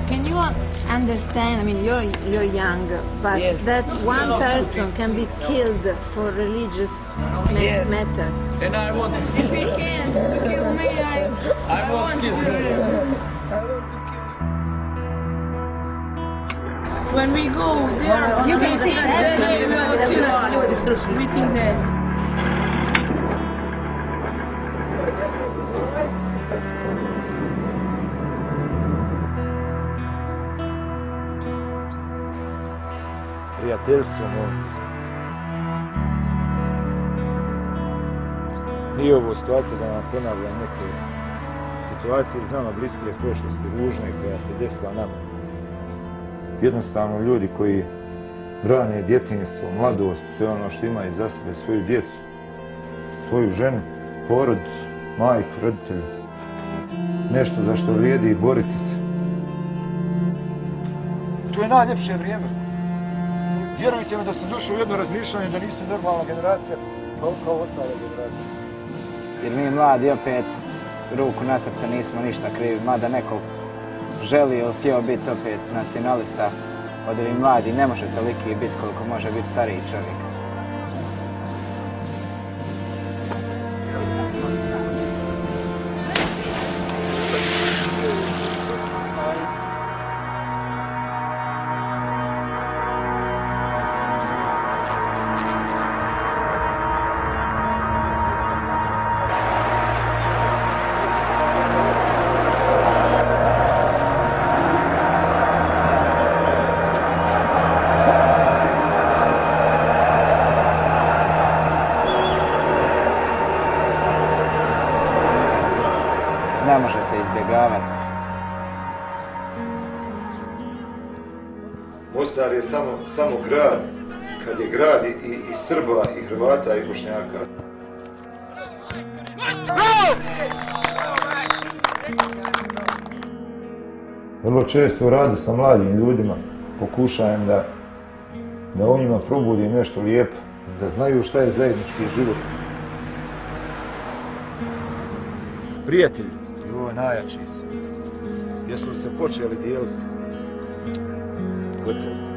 Can you understand? I mean, you're young, but Yes. that one person can be killed for religious Yes. matter. And I want to If he can't kill me, I want to kill him. When we go there, You we can think say that that. they will kill us. We think that. Prijateljstvo, momci. Nije ovo situacija da vam ponavljam neke situacije iz nama bliske prošlosti, ružne koja se desila nama. Jednostavno ljudi koji brane djetinjstvo, mladost, sve ono što imaju za sebe, svoju djecu, svoju ženu, porodicu, majku, roditelju. Nešto za što vrijedi boriti se. To je najljepše vrijeme. Vjerujte mi da sam došao u jedno razmišljanje da niste normalna generacija kao ostale generacije. Jer mi mladi opet ruku na srce nismo ništa krivi, mada neko želi ili htio biti opet nacionalista, od ovih mladi ne može toliki biti koliko može biti stariji čovjek. Ne može se izbjegavati. Mostar je samo grad, kad je grad i Srba, i Hrvata, i Bošnjaka. Vrlo često u radu sa mladim ljudima pokušajem da u njima probudim nešto lijepo, da znaju šta je zajednički život. Prijatelji, ovo najjači su. Jesu li se počeli dijeliti? Gotovo.